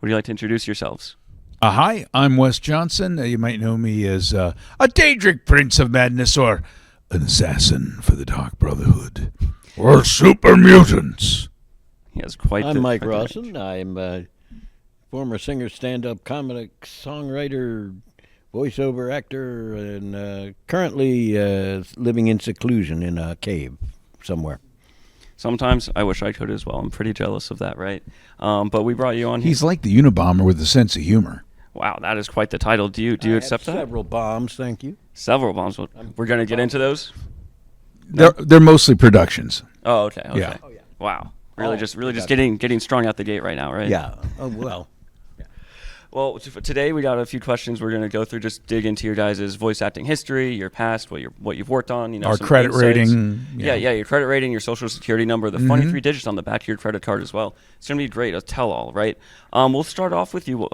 Would you like to introduce yourselves? Hi, I'm Wes Johnson. You might know me as a Daedric Prince of Madness or an assassin for the Dark Brotherhood or super mutants. He has quite I'm the Mike quite the range. Rosson. I'm a former singer, stand-up comic, songwriter, voiceover actor, and currently living in seclusion in a cave somewhere. Sometimes I wish I could as well. I'm pretty jealous of that, right? But we brought you on here. He's like the Unabomber with a sense of humor. Wow, that is quite the title. Do you accept that? Several bombs, thank you. Several bombs. We're going to get into those? They're mostly productions. Oh, okay. Yeah. Oh, yeah. Wow. Really just gotcha. getting strong out the gate right now, right? Yeah. Oh, well. Well, today we got a few questions we're going to go through, just dig into your guys' voice acting history, your past, what you've worked on, Our some credit insights. rating. Yeah, your credit rating, your social security number, the funny 3 digits on the back of your credit card as well. It's going to be great, a tell-all, right? We'll start off with you,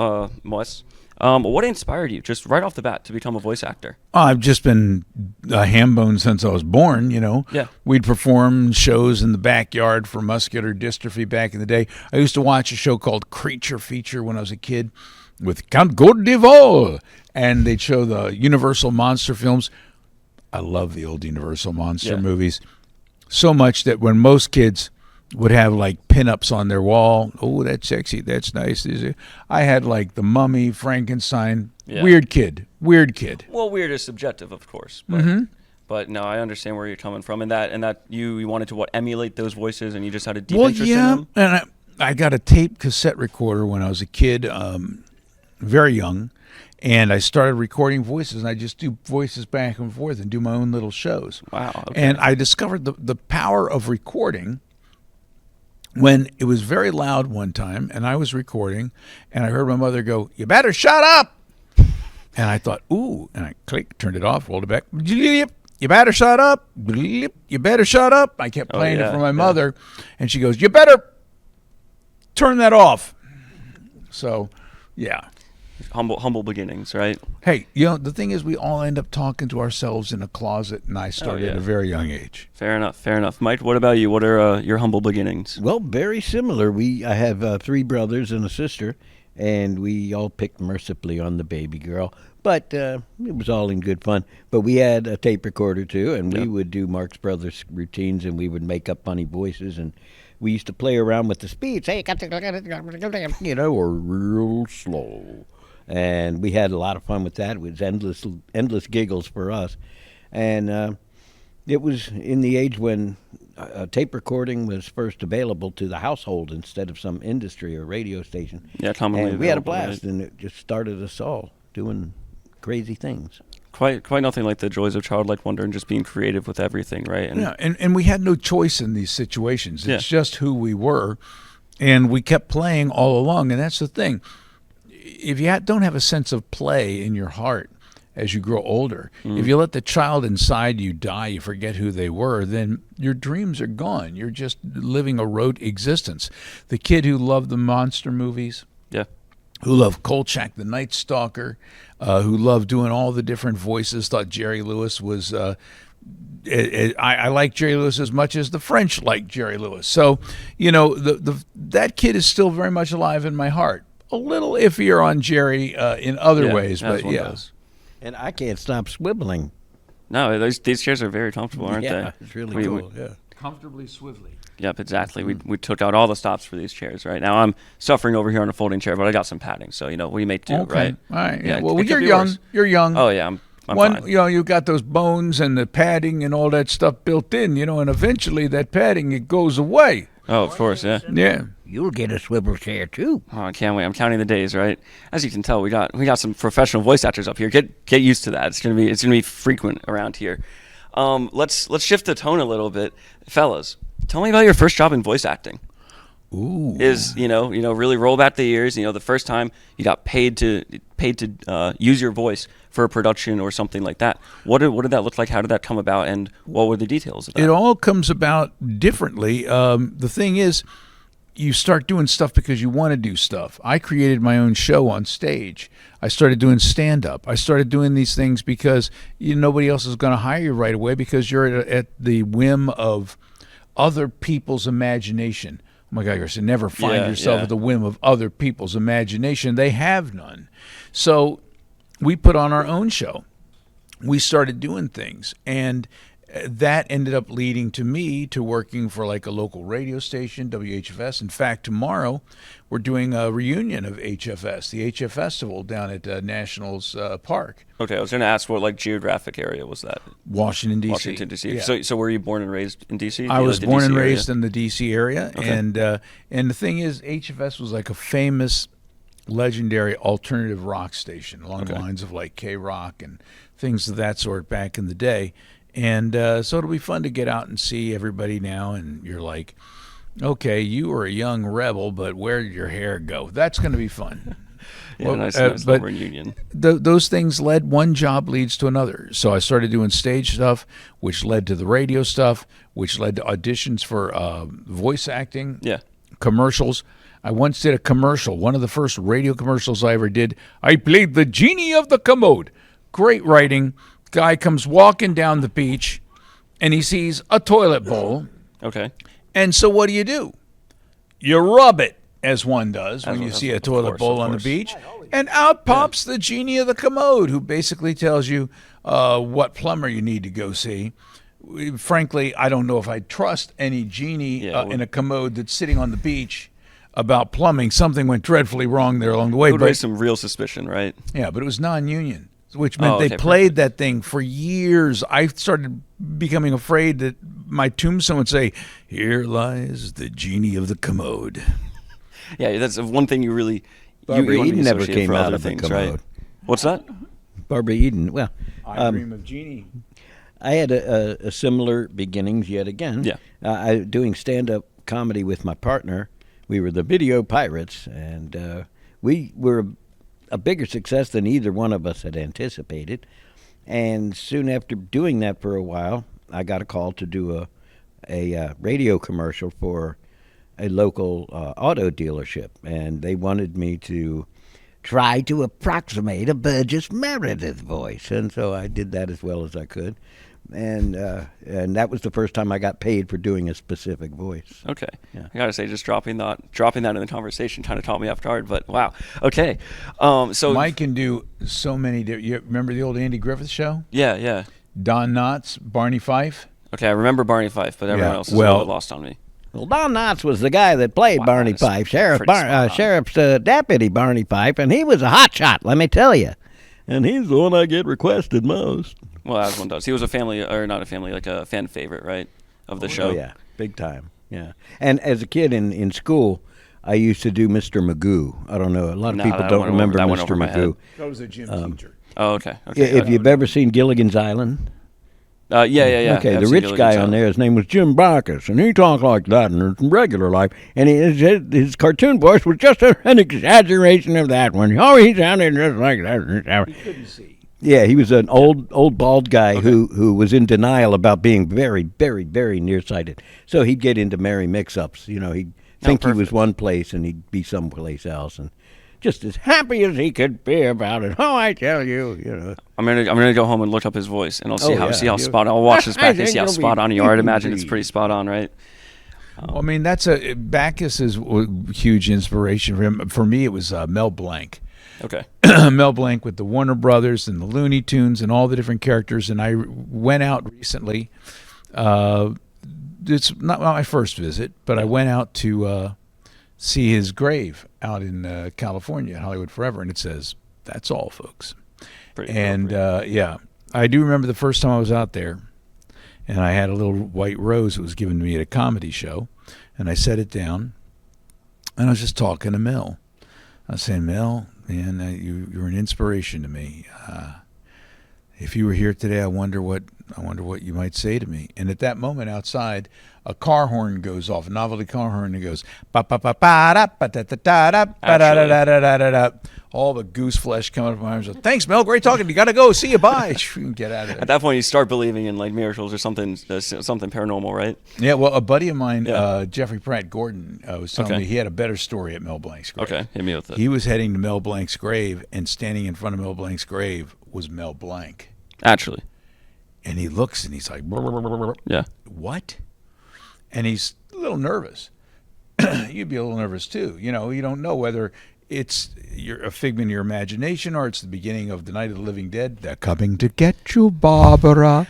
Wes. What inspired you, just right off the bat, to become a voice actor? I've just been a ham bone since I was born, Yeah. We'd perform shows in the backyard for muscular dystrophy back in the day. I used to watch a show called Creature Feature when I was a kid with Count Gordival, and they'd show the Universal monster films. I love the old Universal monster movies so much that when most kids would have like pinups on their wall, oh, that's sexy, that's nice. I had like the Mummy, Frankenstein, weird kid. Well, weird is subjective, of course. But no, I understand where you're coming from, and that you wanted to emulate those voices, and you just had a deep interest in them. And I got a tape cassette recorder when I was a kid, very young, and I started recording voices, and I just do voices back and forth and do my own little shows. Wow. Okay. And I discovered the power of recording when it was very loud one time, and I was recording, and I heard my mother go, "You better shut up!" And I thought, ooh, and I turned it off, rolled it back. You better shut up. You better shut up. I kept playing it for my mother, and she goes, "You better turn that off." So, yeah. Humble beginnings, right? Hey, the thing is, we all end up talking to ourselves in a closet, and I started at a very young age. Fair enough. Mike, what about you? What are your humble beginnings? Well, very similar. I have 3 brothers and a sister, and we all picked mercifully on the baby girl. But it was all in good fun. But we had a tape recorder, too, and we would do Marx Brothers routines, and we would make up funny voices, and we used to play around with the speeds, or real slow. And we had a lot of fun with that. It was endless giggles for us. And it was in the age when tape recording was first available to the household instead of some industry or radio station. Yeah, commonly and we had a available, blast, right? and it just started us all doing crazy things. Quite nothing like the joys of childlike wonder and just being creative with everything, right? And we had no choice in these situations. It's just who we were, and we kept playing all along, and that's the thing. If you don't have a sense of play in your heart as you grow older, if you let the child inside you die, you forget who they were, then your dreams are gone. You're just living a rote existence. The kid who loved the monster movies, who loved Kolchak the Night Stalker, who loved doing all the different voices, thought Jerry Lewis was... I like Jerry Lewis as much as the French like Jerry Lewis. So, that kid is still very much alive in my heart. A little iffier on Jerry in other ways, but does. And I can't stop swiveling. No, these chairs are very comfortable, aren't they? It's really cool. comfortably swivelly. Yep, exactly. We took out all the stops for these chairs. Right now, I'm suffering over here on a folding chair, but I got some padding, so we may do, right? All right. Yeah. Well, it you're could be young. worse. You're young. Oh yeah, I'm fine. You got those bones and the padding and all that stuff built in, and eventually that padding it goes away. Oh, of course, yeah. Yeah. You'll get a swivel chair too. Oh, I can't wait. I'm counting the days, right? As you can tell, we got some professional voice actors up here. Get used to that. It's gonna be frequent around here. Let's shift the tone a little bit, fellas. Tell me about your first job in voice acting. Ooh. Is really roll back the years. The first time you got paid to use your voice for a production or something like that. What did that look like? How did that come about? And what were the details of that? It all comes about differently. The thing is, you start doing stuff because you want to do stuff. I created my own show on stage. I started doing stand-up. I started doing these things because nobody else is going to hire you right away because you're at the whim of other people's imagination. my God, Grayson, never find Yeah, yourself yeah. at the whim of other people's imagination. They have none. So we put on our own show. We started doing things, and that ended up leading to me to working for like a local radio station, WHFS. In fact, tomorrow we're doing a reunion of HFS, the HF Festival down at Nationals Park, Okay, I was going to ask what like geographic area was that? Washington, D.C. Washington D.C. Yeah. So were you born and raised in D.C.? I You was lived in born DC and area? raised in the D.C. area, Okay. and the thing is, HFS was like a famous, legendary alternative rock station along the Okay. lines of like K-Rock and things of that sort back in the day. And so it'll be fun to get out and see everybody now, and you're like, okay, you were a young rebel, but where did your hair go? That's going to be fun. Yeah, Well, nice but little reunion. those things led, one job leads to another. So I started doing stage stuff, which led to the radio stuff, which led to auditions for voice acting, Yeah. commercials. I once did a commercial, one of the first radio commercials I ever did. I played the genie of the commode. Great writing. Guy comes walking down the beach, and he sees a toilet bowl. Okay. And so what do? You rub it, as one does when you As- see a of toilet course, bowl of on the course. beach. And out pops the genie of the commode, who basically tells you what plumber you need to go see. Frankly, I don't know if I trust any genie Yeah, in a commode that's sitting on the beach about plumbing. Something went dreadfully wrong there along the way. It would But raise some real suspicion, right? yeah, but it was non-union, which meant Oh, they okay, played that thing for years. I started becoming afraid that my tombstone would say, "Here lies the genie of the commode." Yeah, that's one thing you really. Barbara you wanna be Eden never associated came for out other of the things, commode. right? What's that? Barbara Eden. Well, I dream of genie. I had a similar beginnings yet again. Yeah. Doing stand-up comedy with my partner. We were the Video Pirates, and we were a bigger success than either one of us had anticipated. And soon after doing that for a while, I got a call to do a radio commercial for a local auto dealership, and they wanted me to try to approximate a Burgess Meredith voice, and so I did that as well as I could. And that was the first time I got paid for doing a specific voice. Okay. Yeah. I gotta say, just dropping that in the conversation kind of caught me off guard. But wow. Okay. So Mike can do so many. You remember the old Andy Griffith show? Yeah, yeah. Don Knotts, Barney Fife. Okay, I remember Barney Fife, but everyone Yeah, else is a well- little bit lost on me. Well, Don Knotts was the guy that played Wow, Barney that's Fife, pretty spot on. Sheriff's deputy Barney Fife, and he was a hotshot, let me tell you. And he's the one I get requested most. Well, as one does. He was a family, or not a family, like a fan favorite, right, of the show. Oh, yeah, big time, yeah. And as a kid in school, I used to do Mr. Magoo. I don't know, a lot of Nah, people that don't went remember that went Mr. over my head. Magoo. That was a gym teacher. Oh, okay. Yeah, Okay. if you've ever seen Gilligan's Island. Yeah. Okay, I've the seen rich Gilligan's guy on Island. there, his name was Jim Backus, and he talked like that in regular life. And his cartoon voice was just an exaggeration of that one. Oh, he sounded just like that. Couldn't see. Yeah, he was an old bald guy who was in denial about being very, very, very nearsighted. So he'd get into merry mix-ups. You know, he'd think he was perfect. one place and he'd be someplace else, and just as happy as he could be about it. Oh, I tell you, you know. I'm gonna go home and look up his voice, and I'll see Oh, how yeah, spot on. I'll watch this I back and think see how you'll be spot on you are. I'd pleased. imagine it's pretty spot on, right? Well, I mean, Backus is a huge inspiration for him. For me, it was Mel Blanc. Okay. Mel Blanc with the Warner Brothers and the Looney Tunes and all the different characters. And I went out recently. It's not my first visit, but I went out to see his grave out in California, Hollywood Forever. And it says, "That's all, folks." Pretty And appropriate. yeah, I do remember the first time I was out there, and I had a little white rose that was given to me at a comedy show, and I set it down, and I was just talking to Mel. I was saying, "Mel, man, you're an inspiration to me. If you were here today, I wonder what you might say to me." And at that moment, outside, a car horn goes off, a novelty car horn, and it goes ba ba ba ba da ba da da da da ba da da da da da da. All the goose flesh coming up my arms. Thanks, Mel. Great talking. You got to go. See you. Bye. Get out of there. At that point, you start believing in like miracles or something paranormal, right? Yeah, well, a buddy of mine, Yeah. Jeffrey Pratt Gordon, was telling Okay. me he had a better story at Mel Blanc's grave. Okay, hit me with it. He was heading to Mel Blanc's grave, and standing in front of Mel Blanc's grave was Mel Blanc. Actually, And he looks and he's like, yeah. "What?" And he's a little nervous. you'd be a little nervous too. You know, you don't know whether it's a figment of your imagination or it's the beginning of the Night of the Living Dead. They're coming to get you, Barbara.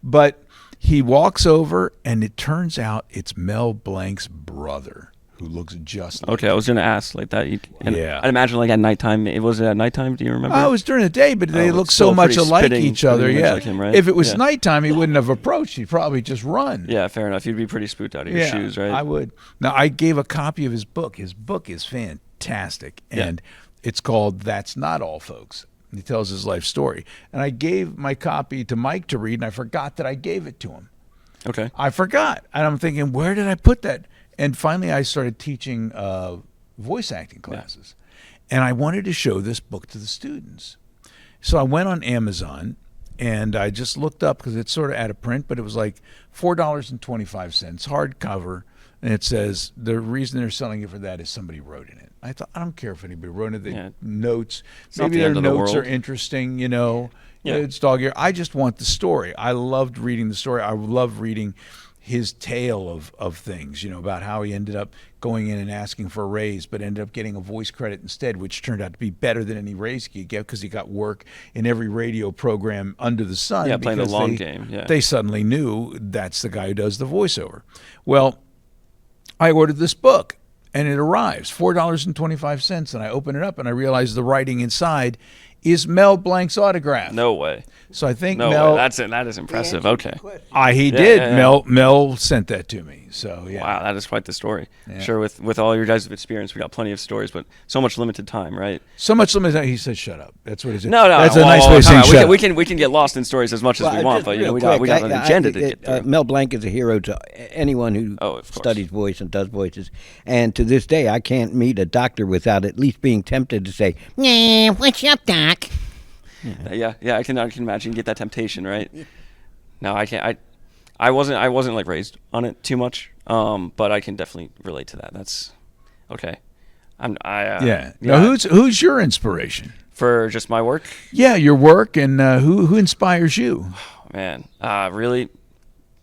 But he walks over, and it turns out it's Mel Blanc's brother, who looks just like Okay, I was going to ask like that. Yeah. I'd imagine like at nighttime. Was it at nighttime? Do you remember? Oh, it was during the day, but they Oh, look it's so still much pretty alike spitting- each other. spitting image Yeah. like him, right? If it was Yeah. nighttime, he wouldn't have approached. He'd probably just run. Yeah, fair enough. You'd be pretty spooked out of your shoes, right? I would. Now, I gave a copy of his book. His book is fantastic, and it's called "That's Not All, Folks." He tells his life story. And I gave my copy to Mike to read, and I forgot that I gave it to him. Okay. I forgot, and I'm thinking, where did I put that? And finally, I started teaching voice acting classes, and I wanted to show this book to the students. So I went on Amazon, and I just looked up because it's sort of out of print, but it was like $4.25 hardcover, and it says the reason they're selling it for that is somebody wrote in it. I thought, I don't care if anybody wrote in it. Yeah. Notes, It's not maybe the their end of the notes are world. interesting, you know. Yeah. It's dog ear. I just want the story. I loved reading the story. I loved reading his tale of things, you know, about how he ended up going in and asking for a raise, but ended up getting a voice credit instead, which turned out to be better than any raise he could get because he got work in every radio program under the sun. Yeah, playing the because long game. Yeah. They suddenly knew that's the guy who does the voiceover. Well, I ordered this book, and it arrives, $4.25, and I open it up, and I realize the writing inside is Mel Blanc's autograph. No way. So I think No Mel... way. That is impressive. Okay. he Yeah, did. yeah, yeah. Mel sent that to me. So yeah. Wow, that is quite the story. Yeah. Sure, with all your guys' experience, we got plenty of stories, but so much limited time, right? So much limited. He said, "Shut up." That's what he said. No, That's a well, nice way of time saying out. shut up. We can get lost in stories as much as we want, but you know, we got an agenda to get through. Mel Blanc is a hero to anyone who Oh, of course. studies voice and does voices. And to this day, I can't meet a doctor without at least being tempted to say, "Nah, what's up, doc?" Yeah, I can imagine you get that temptation, right? No, I can't. I wasn't like raised on it too much, but I can definitely relate to that. That's okay. Yeah. Now, who's your inspiration? For just my work? Yeah, your work, and who inspires you? Oh, man, really,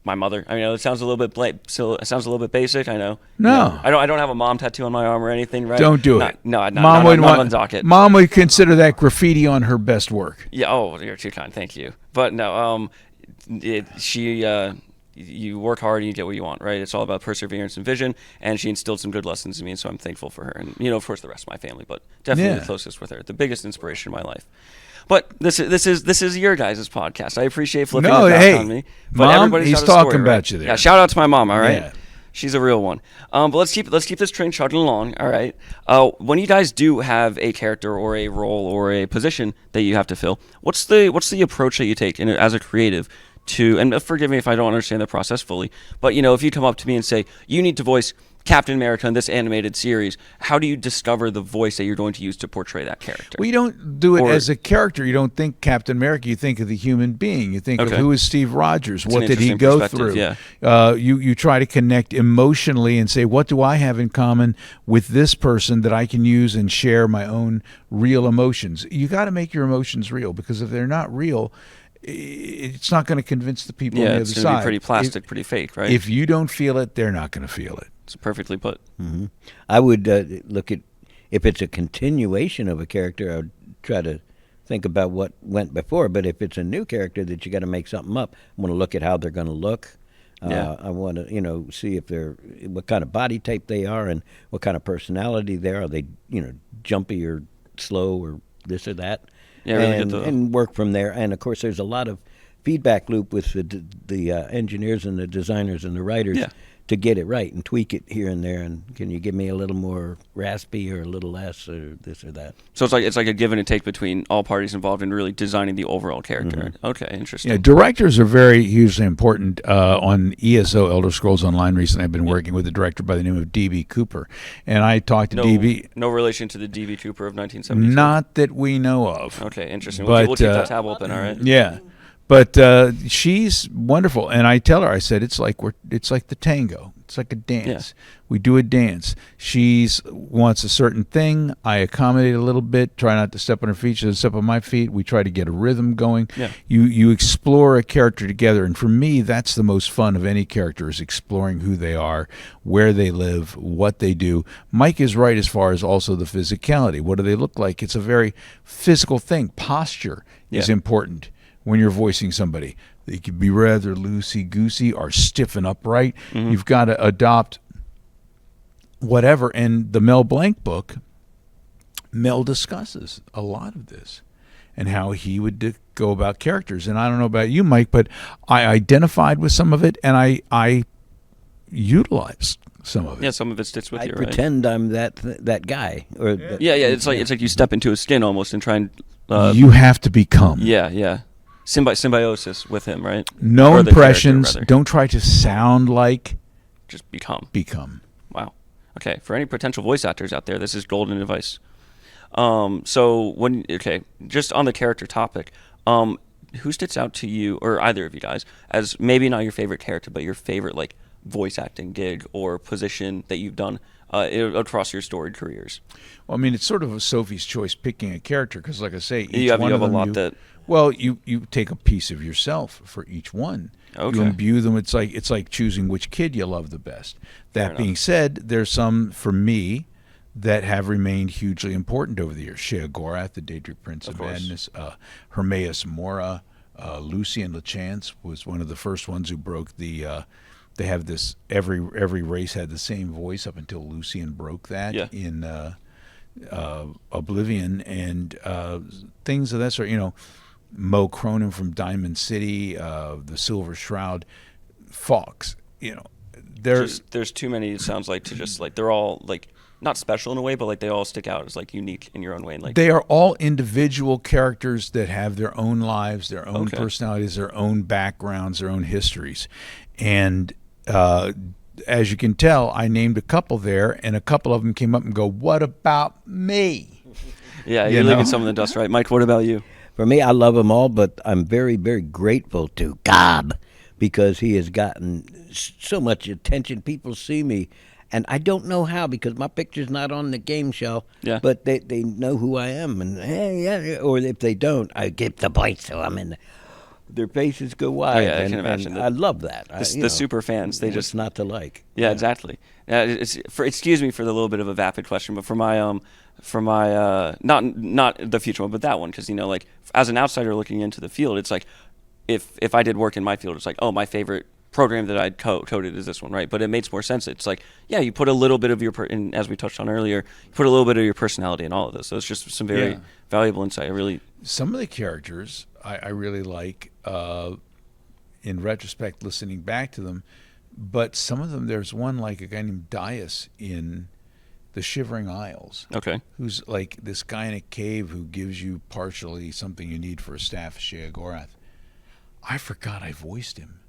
my mother. I mean, it sounds a little bit it sounds a little bit basic. I know. No. You know, I don't have a mom tattoo on my arm or anything, right? Don't do Not- it. No, Mom not wouldn't on want. docket. Mom would consider that graffiti on her best work. Yeah. Oh, you're too kind. Thank you. But no. You work hard and you get what you want, right? It's all about perseverance and vision, and she instilled some good lessons in me, and so I'm thankful for her. And, you know, of course, the rest of my family, but definitely Yeah. the closest with her, the biggest inspiration in my life. But this is your guys' podcast. I appreciate flipping No, it back hey, on me. But Mom, everybody's he's got a story, talking right? about you there. Yeah, shout out to my mom, all right? Yeah. She's a real one. But let's keep this train chugging along, all right? When you guys do have a character or a role or a position that you have to fill, what's the approach that you take as a creative to, and forgive me if I don't understand the process fully, but you know, if you come up to me and say you need to voice Captain America in this animated series, how do you discover the voice that you're going to use to portray that character? Well, you don't do it Or- as a character. You don't think Captain America. You think of the human being. You think of Okay. who is Steve Rogers. It's What an did he interesting go perspective, through? You try to connect emotionally and say, what do I have in common with this person that I can use and share my own real emotions? You got to make your emotions real, because if they're not real, it's not going to convince the people on Yeah, the it's other going to side. be pretty plastic, pretty fake, right? If you don't feel it, they're not going to feel it. It's perfectly put. Mm-hmm. I would look at, if it's a continuation of a character, I would try to think about what went before. But if it's a new character that you got to make something up, I want to look at how they're going to look. Yeah. I want to, see if what kind of body type they are and what kind of personality they are. Are they, jumpy or slow or this or that? Yeah, really get and work from there. And of course, there's a lot of feedback loop with the engineers and the designers and the writers. Yeah. To get it right and tweak it here and there, and can you give me a little more raspy or a little less or this or that? So it's like a give and take between all parties involved in really designing the overall character. Mm-hmm. Okay, interesting. Yeah, directors are very hugely important. On ESO Elder Scrolls Online recently, I've been working with a director by the name of D.B. Cooper, and I talked to D.B. No relation to the D.B. Cooper of 1972. Not that we know of. Okay, interesting. But, We'll keep that tab open. All right. Yeah, but she's wonderful, and I tell her, I said, it's like the tango. It's like a dance. We do a dance. She wants a certain thing. I accommodate a little bit, try not to step on her feet. She doesn't step on my feet. We try to get a rhythm going. Yeah. You explore a character together, and for me, that's the most fun of any character, is exploring who they are, where they live, what they do. Mike is right as far as also the physicality. What do they look like? It's a very physical thing. Posture is important when you're voicing somebody. They could be rather loosey-goosey or stiff and upright. You've got to adopt whatever. And the Mel Blanc book, Mel discusses a lot of this and how he would go about characters. And I don't know about you, Mike, but I identified with some of it, and I utilized some of it. Yeah, some of it sticks with I you, right? pretend I'm that guy. Or Yeah, it's like you step into his skin almost and try and. You have to become. Yeah. Symbiosis with him, right? No Or the impressions. character, rather. Don't try to sound like. Just become. Become. Wow. Okay, for any potential voice actors out there, this is golden advice. So just on the character topic, who sticks out to you, or either of you guys, as maybe not your favorite character, but your favorite like voice acting gig or position that you've done across your storied careers? Well, I mean, it's sort of a Sophie's choice picking a character, because, like I say, each You have one a of them lot that. Well, you take a piece of yourself for each one. Okay. You imbue them. It's like choosing which kid you love the best. Fair That being said, there's some for me that have remained hugely important over the years. Shea Gorath, the Daedric Prince of Madness, Hermaeus Mora, Lucian LeChance was one of the first ones who broke the. They have this. Every race had the same voice up until Lucian broke that in Oblivion, and things of that sort. Mo Cronin from Diamond City, the Silver Shroud, Fox. There's too many. It sounds like to just like they're all like not special in a way, but like they all stick out as like unique in your own way. Like they are all individual characters that have their own lives, their own personalities, their own backgrounds, their own histories, and as you can tell, I named a couple there, and a couple of them came up and go, "What about me?" Yeah, you're leaving some of the dust, right, Mike? What about you? For me, I love them all, but I'm very, very grateful to Gob, because he has gotten so much attention. People see me, and I don't know how, because my picture's not on the game show. Yeah. But they know who I am, and hey, or if they don't, I give the voice, so I'm in. Their faces go wide. Oh, yeah, I can imagine. I love that. The super fans, they just not to like. Yeah, exactly. Excuse me for the little bit of a vapid question, but for my not the future one, but that one, because like as an outsider looking into the field, it's like if I did work in my field, it's like, oh, my favorite program that I'd coded is this one, right? But it makes more sense. It's like, yeah, you put a little bit of your and as we touched on earlier, you put a little bit of your personality in all of this. So it's just some very valuable insight. Some of the characters I really like, in retrospect, listening back to them, but some of them, there's one like a guy named Dias in the Shivering Isles. Okay. Who's like this guy in a cave who gives you partially something you need for a staff, Shea Gorath. I forgot I voiced him.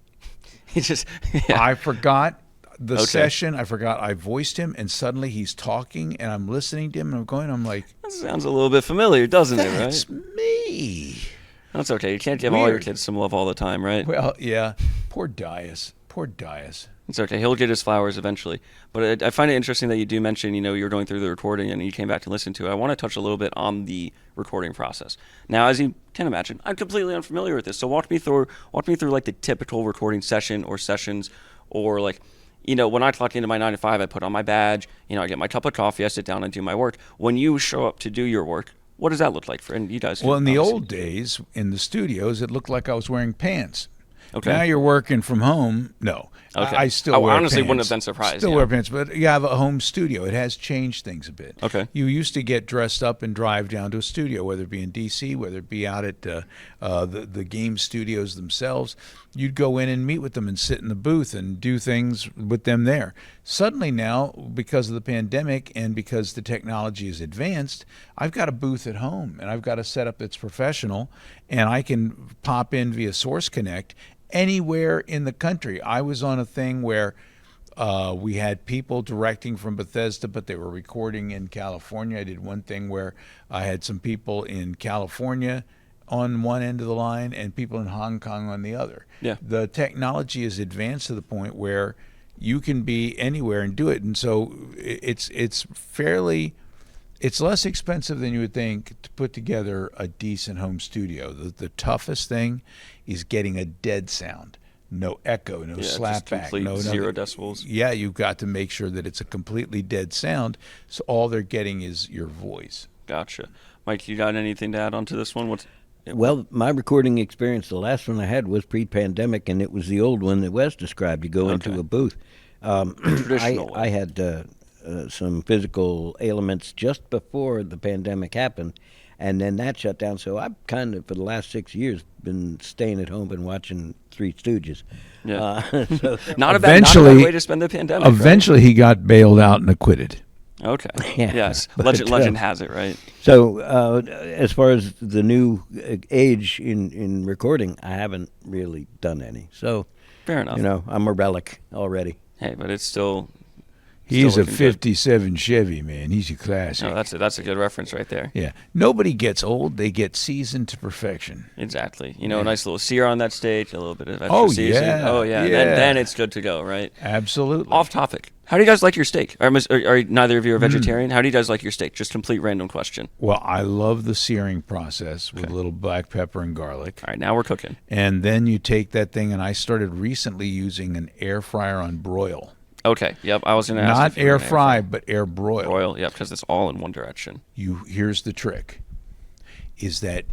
He just. I forgot the session. I forgot I voiced him, and suddenly he's talking, and I'm listening to him, and I'm like, that sounds a little bit familiar, doesn't it? Right? That's me. That's okay. You can't give all your kids some love all the time, right? Well, yeah. Poor Dias. It's okay. He'll get his flowers eventually. But I find it interesting that you do mention, you're going through the recording and you came back to listen to it. I want to touch a little bit on the recording process. Now, as you can imagine, I'm completely unfamiliar with this. So walk me through like the typical recording session or sessions, or like, when I clock into my 9 to 5, I put on my badge, I get my cup of coffee, I sit down and do my work. When you show up to do your work, what does that look like for you guys? Well, in the old days, in the studios, it looked like I was wearing pants. Okay. Now you're working from home. No. Okay. I still wear honestly pants. Wouldn't have been surprised. Still wear pants, but you have a home studio. It has changed things a bit. Okay. You used to get dressed up and drive down to a studio, whether it be in D.C., whether it be out at the game studios themselves. You'd go in and meet with them and sit in the booth and do things with them there. Suddenly now, because of the pandemic and because the technology is advanced, I've got a booth at home, and I've got a setup that's professional, and I can pop in via Source Connect anywhere in the country. I was on a thing where we had people directing from Bethesda, but they were recording in California. I did one thing where I had some people in California on one end of the line and people in Hong Kong on the other. Yeah. The technology is advanced to the point where you can be anywhere and do it. And so it's less expensive than you would think to put together a decent home studio. The toughest thing is getting a dead sound. No echo, no slapback, no 0 decibels. Yeah, you've got to make sure that it's a completely dead sound, so all they're getting is your voice. Gotcha. Mike, you got anything to add on to this one? Well, my recording experience, the last one I had was pre-pandemic, and it was the old one that Wes described. You go into a booth. Traditional. I had some physical ailments just before the pandemic happened, and then that shut down. So I've kind of, for the last 6 years, been staying at home and watching Three Stooges. Yeah. So not a bad way to spend the pandemic. Eventually, he got bailed out and acquitted. Okay. Yeah. Yes. But, Legend has it, right? So as far as the new age in recording, I haven't really done any. So Fair enough. I'm a relic already. Hey, but it's still. He's a looking good. 57 Chevy, man. He's a classic. No, that's a good reference right there. Yeah. Nobody gets old. They get seasoned to perfection. Exactly. A nice little sear on that stage, a little bit of extra seasoning. Yeah. Oh, yeah. Then it's good to go, right? Absolutely. Off topic. How do you guys like your steak? Are neither of you are vegetarian? How do you guys like your steak? Just complete random question. Well, I love the searing process with a little black pepper and garlic. All right, now we're cooking. And then you take that thing, and I started recently using an air fryer on broil. Okay. Yep. I was going to ask. Not if you were air gonna fry, but air broil. Broil. Yep. Because it's all in one direction. Here's the trick: is that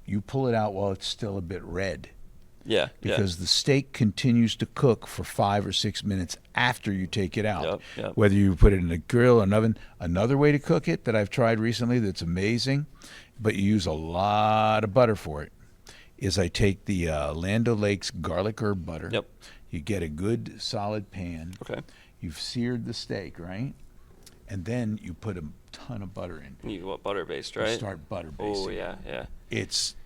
you pull it out while it's still a bit red, Yeah. because the steak continues to cook for 5 or 6 minutes after you take it out. Yep. Whether you put it in a grill or an oven. Another way to cook it that I've tried recently that's amazing, but you use a lot of butter for it, is I take the Land O'Lakes garlic herb butter. Yep. You get a good solid pan. Okay. You've seared the steak, right? And then you put a ton of butter in. You want butter based, You right? start butter basting. Oh yeah. It's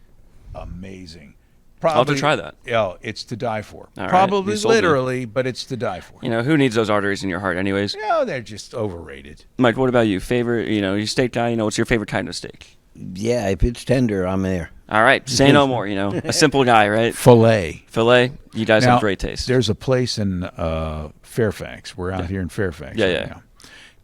amazing. I'll have to try that. Yeah, it's to die for. All right, Probably you sold me. literally, but it's to die for. Who needs those arteries in your heart, anyways? They're just overrated. Mike, what about you? Favorite? You steak guy. What's your favorite kind of steak? Yeah, if it's tender, I'm there. All right, say no more. A simple guy, right? Filet. Filet. You guys Now, have great taste. There's a place in Fairfax. We're out here in Fairfax right now,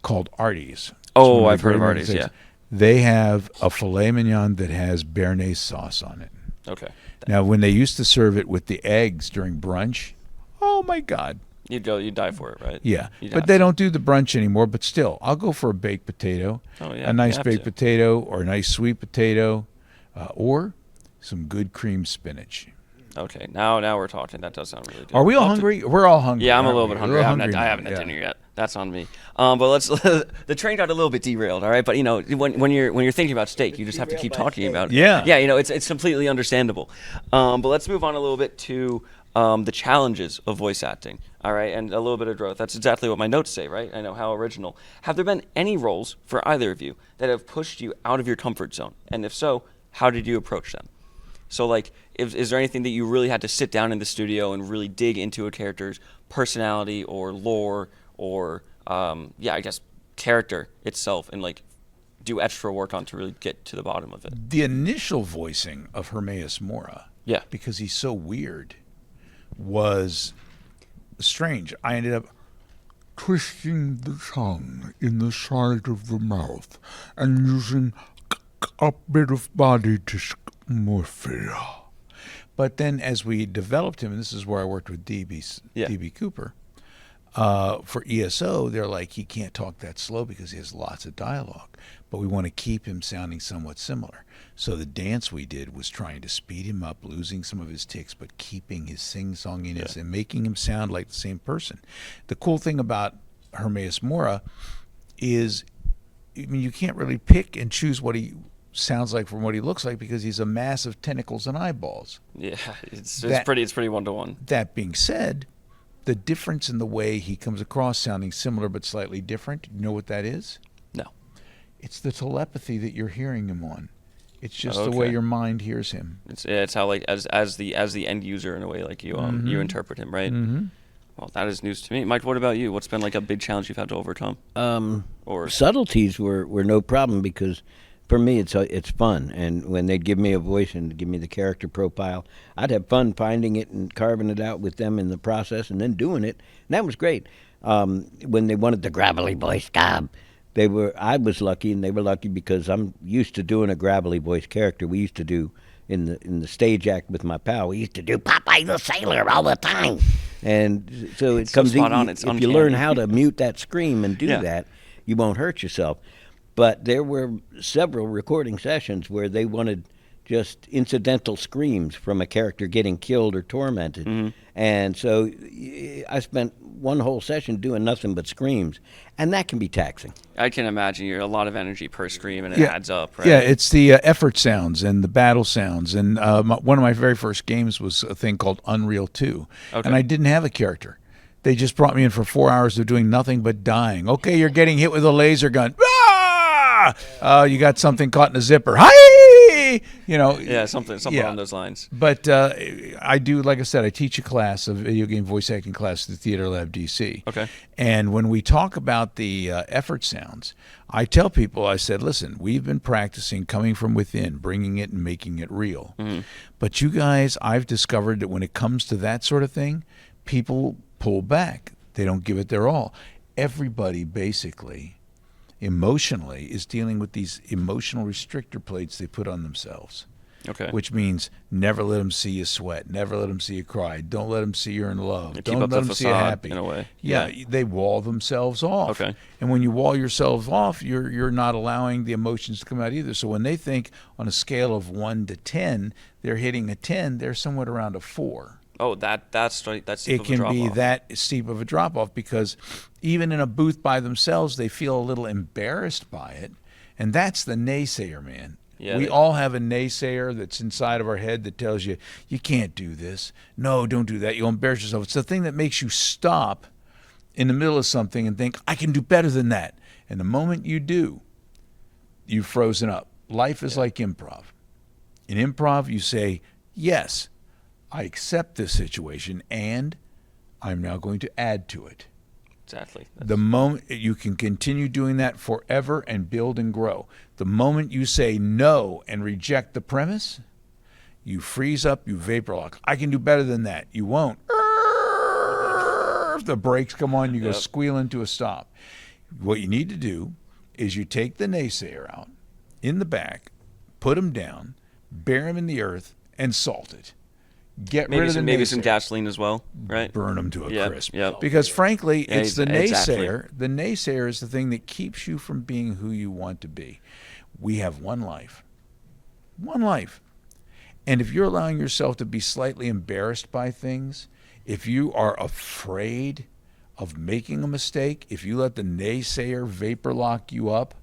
called Artie's. Oh, It's one I've heard of great Artie's, things. yeah. They have a filet mignon that has béarnaise sauce on it. Okay. Now, when they used to serve it with the eggs during brunch, oh my God. You'd die for it, right? Yeah, You'd but have they to. don't do the brunch anymore. But still, I'll go for a baked potato, Oh, yeah, a nice you have baked to. potato or a nice sweet potato, or some good cream spinach. Okay, now we're talking. That does sound really good. Are we all I'll have to- hungry? We're all hungry. Yeah, I'm a aren't little we? bit We're hungry. I hungry haven't now, had dinner yet. That's on me. But let's. The train got a little bit derailed. All right, but when you're thinking about steak, you just have to keep talking about it. Yeah. Yeah. It's completely understandable. But let's move on a little bit to the challenges of voice acting. All right, and a little bit of growth. That's exactly what my notes say, right? I know, how original. Have there been any roles for either of you that have pushed you out of your comfort zone? And if so, how did you approach them? So, like, is there anything that you really had to sit down in the studio and really dig into a character's personality or lore or, I guess, character itself and, like, do extra work on to really get to the bottom of it? The initial voicing of Hermaeus Mora, Yeah. because he's so weird, was strange. I ended up twisting the tongue in the side of the mouth and using a bit of body dysmorphia. But then as we developed him, and this is where I worked with DB Cooper, for ESO, they're like, he can't talk that slow because he has lots of dialogue, but we want to keep him sounding somewhat similar. So the dance we did was trying to speed him up, losing some of his tics, but keeping his sing-songiness and making him sound like the same person. The cool thing about Hermaeus Mora is, you can't really pick and choose what he sounds like from what he looks like because he's a mass of tentacles and eyeballs. Yeah, it's That- pretty one-to-one. That being said, the difference in the way he comes across sounding similar but slightly different, you know what that is? No. It's the telepathy that you're hearing him on. It's just the way Okay. your mind hears him. It's how, like, as the end user, in a way, like, you interpret him, right? Mm-hmm. Well, that is news to me. Mike, what about you? What's been, like, a big challenge you've had to overcome? Or Subtleties were no problem because for me, it's fun. And when they'd give me a voice and give me the character profile, I'd have fun finding it and carving it out with them in the process, and then doing it. And that was great. When they wanted the gravelly voice, I was lucky, and they were lucky because I'm used to doing a gravelly voice character. We used to do in the stage act with my pal. We used to do Popeye the Sailor all the time, and so it comes spot on. easy. It's if uncanny. you learn how to mute that scream and do Yeah. that, you won't hurt yourself. But there were several recording sessions where they wanted just incidental screams from a character getting killed or tormented. Mm-hmm. And so I spent one whole session doing nothing but screams, and that can be taxing. I can imagine you're a lot of energy per scream, and it adds up, right? Yeah, it's the effort sounds and the battle sounds. And one of my very first games was a thing called Unreal 2. Okay. And I didn't have a character. They just brought me in for 4 hours of doing nothing but dying. Okay, you're getting hit with a laser gun. You got something caught in a zipper. Hi! Yeah, something along those lines. But I do, like I said, I teach a class, a video game voice acting class at the Theater Lab DC. Okay. And when we talk about the effort sounds, I tell people, I said, listen, we've been practicing coming from within, bringing it and making it real. Mm-hmm. But you guys, I've discovered that when it comes to that sort of thing, people pull back. They don't give it their all. Everybody basically emotionally is dealing with these emotional restrictor plates they put on themselves. Okay. Which means never let them see you sweat, never let them see you cry, don't let them see you're in love, Keep don't up let the them see you facade, happy. in a way. Yeah, they wall themselves off. Okay. And when you wall yourselves off, you're not allowing the emotions to come out either. So when they think on a scale of 1 to 10, they're hitting a 10, they're somewhat around a 4. Oh, that's right. That's steep It of a can drop be off. that steep of a drop off because even in a booth by themselves, they feel a little embarrassed by it. And that's the naysayer, man. Yeah, we all have a naysayer that's inside of our head that tells you, you can't do this. No, don't do that. You'll embarrass yourself. It's the thing that makes you stop in the middle of something and think, I can do better than that. And the moment you do, you've frozen up. Life is like improv. In improv, you say, yes, I accept this situation, and I'm now going to add to it. Exactly. The moment you can continue doing that forever and build and grow. The moment you say no and reject the premise, you freeze up, you vapor lock. I can do better than that. You won't. If the brakes come on, you go squealing to a stop. What you need to do is you take the naysayer out in the back, put him down, bury him in the earth, and salt it. Get rid of the maybe naysayer. some gasoline as well, right? Burn them to a crisp. Yep. Because frankly, Yeah, it's the exactly. naysayer. The naysayer is the thing that keeps you from being who you want to be. We have one life. One life. And if you're allowing yourself to be slightly embarrassed by things, if you are afraid of making a mistake, if you let the naysayer vapor lock you up,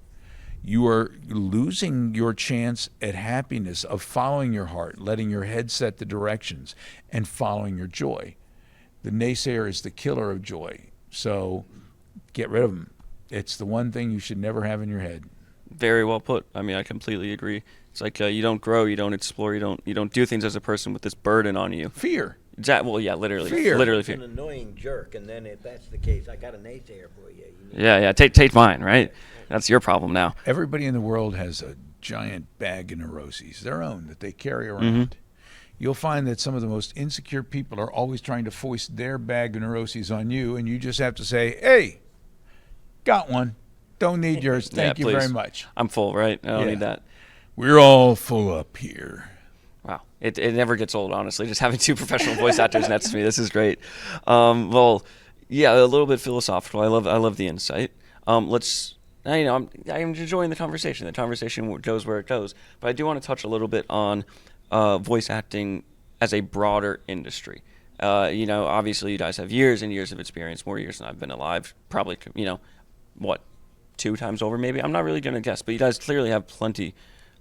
you are losing your chance at happiness of following your heart, letting your head set the directions, and following your joy. The naysayer is the killer of joy. So get rid of them. It's the one thing you should never have in your head. Very well put. I mean, I completely agree. It's like you don't grow, you don't explore, you don't do things as a person with this burden on you. Fear. Well, yeah, literally. Fear. Literally It's fear. an annoying jerk, and then if that's the case, I got a naysayer for you. Yeah. Take mine, right? That's your problem now. Everybody in the world has a giant bag of neuroses, their own, that they carry around. Mm-hmm. You'll find that some of the most insecure people are always trying to foist their bag of neuroses on you, and you just have to say, hey, got one. Don't need yours. Thank you please. very much. I'm full, right? I don't Yeah. need that. We're all full up here. Wow. It never gets old, honestly. Just having two professional voice actors next to me. This is great. Well, yeah, a little bit philosophical. I love the insight. I'm enjoying the conversation. The conversation goes where it goes. But I do want to touch a little bit on voice acting as a broader industry. Obviously you guys have years and years of experience, more years than I've been alive. Probably, 2 times over maybe? I'm not really going to guess. But you guys clearly have plenty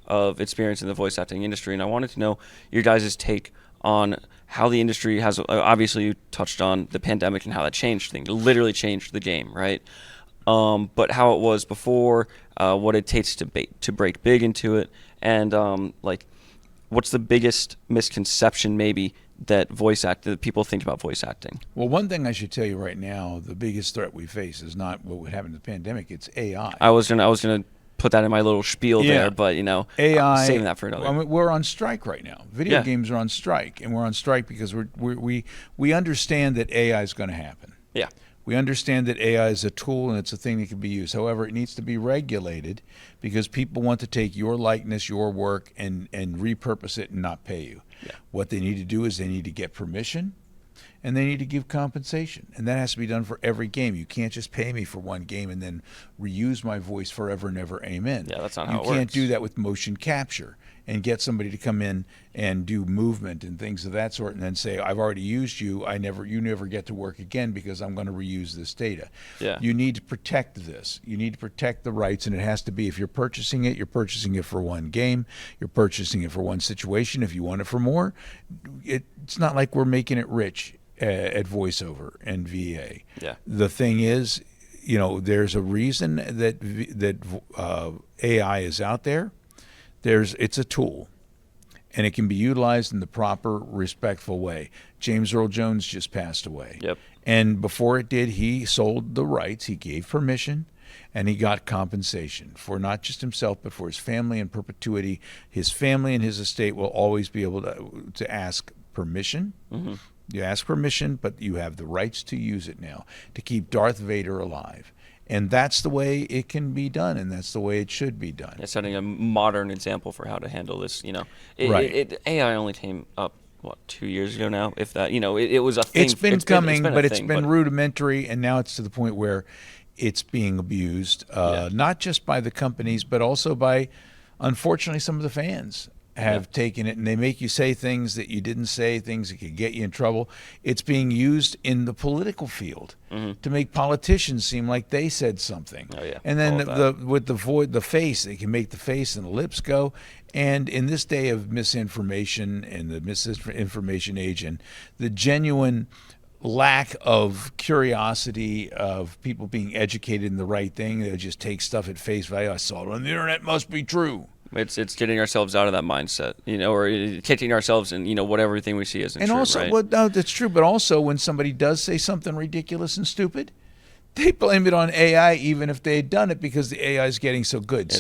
of experience in the voice acting industry. And I wanted to know your guys' take on how the industry has, obviously you touched on the pandemic and how that changed things, literally changed the game, right? But how it was before, what it takes to break big into it, and what's the biggest misconception maybe that people think about voice acting? Well, one thing I should tell you right now, the biggest threat we face is not what would happen in the pandemic, it's AI. I was gonna put that in my little spiel there, but AI, saving that for another. I mean, we're on strike right now. Video Yeah. games are on strike, and we're on strike because we understand that AI is going to happen. Yeah. We understand that AI is a tool and it's a thing that can be used. However, it needs to be regulated because people want to take your likeness, your work, and repurpose it and not pay you. Yeah. What they need to do is they need to get permission and they need to give compensation. And that has to be done for every game. You can't just pay me for one game and then reuse my voice forever and ever. Amen. Yeah, that's not how it You can't works. do that with motion capture and get somebody to come in and do movement and things of that sort and then say, I've already used you. You never get to work again because I'm going to reuse this data. Yeah. You need to protect this. You need to protect the rights, and it has to be, if you're purchasing it, you're purchasing it for one game. You're purchasing it for one situation. If you want it for more, it's not like we're making it rich at voiceover and VA. Yeah. The thing is, there's a reason that AI is out there. It's a tool, and it can be utilized in the proper, respectful way. James Earl Jones just passed away. Yep. And before it did, he sold the rights. He gave permission, and he got compensation for not just himself, but for his family in perpetuity. His family and his estate will always be able to ask permission. Mm-hmm. You ask permission, but you have the rights to use it now to keep Darth Vader alive. And that's the way it can be done, and that's the way it should be done. Yeah, setting a modern example for how to handle this. Right. AI only came up 2 years ago now, if that. It was a thing. It's been coming, but it's thing, been rudimentary, and now it's to the point where it's being abused, not just by the companies, but also by, unfortunately, some of the fans have taken it, and they make you say things that you didn't say, things that could get you in trouble. It's being used in the political field to make politicians seem like they said something. Oh, yeah. And then All of with the face, they can make the face and the lips go. And in this day of misinformation and the misinformation age and the genuine lack of curiosity of people being educated in the right thing, they just take stuff at face value. I saw it on the internet, must be true. It's getting ourselves out of that mindset, or kicking ourselves in, what everything we see isn't And true, also, right? well, no, that's true. But also, when somebody does say something ridiculous and stupid, they blame it on AI, even if they had done it, because the AI is getting so good.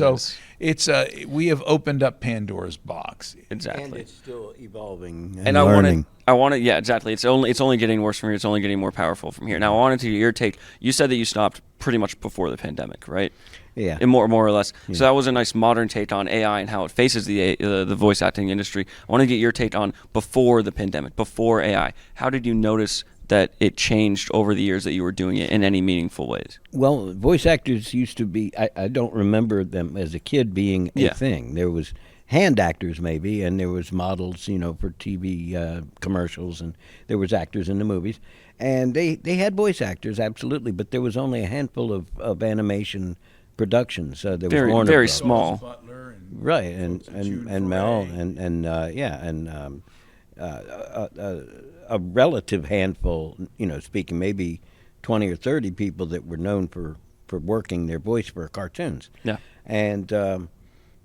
We have opened up Pandora's box. Exactly. And it's still evolving And learning. I wanted, yeah, exactly. It's only getting worse from here. It's only getting more powerful from here. Now, I wanted to hear your take. You said that you stopped pretty much before the pandemic, right? Yeah. And more or less. Yeah. So that was a nice modern take on AI and how it faces the voice acting industry. I want to get your take on before the pandemic, before AI. How did you notice that it changed over the years that you were doing it in any meaningful ways? Well, voice actors used to be, I don't remember them as a kid being a thing. There was hand actors maybe, and there was models, for TV commercials, and there was actors in the movies. And they had voice actors, absolutely, but there was only a handful of animation productions. There was very Warner very Bros. Small. Right, and Mel, and a relative handful, speaking maybe 20 or 30 people that were known for working their voice for cartoons. Yeah. And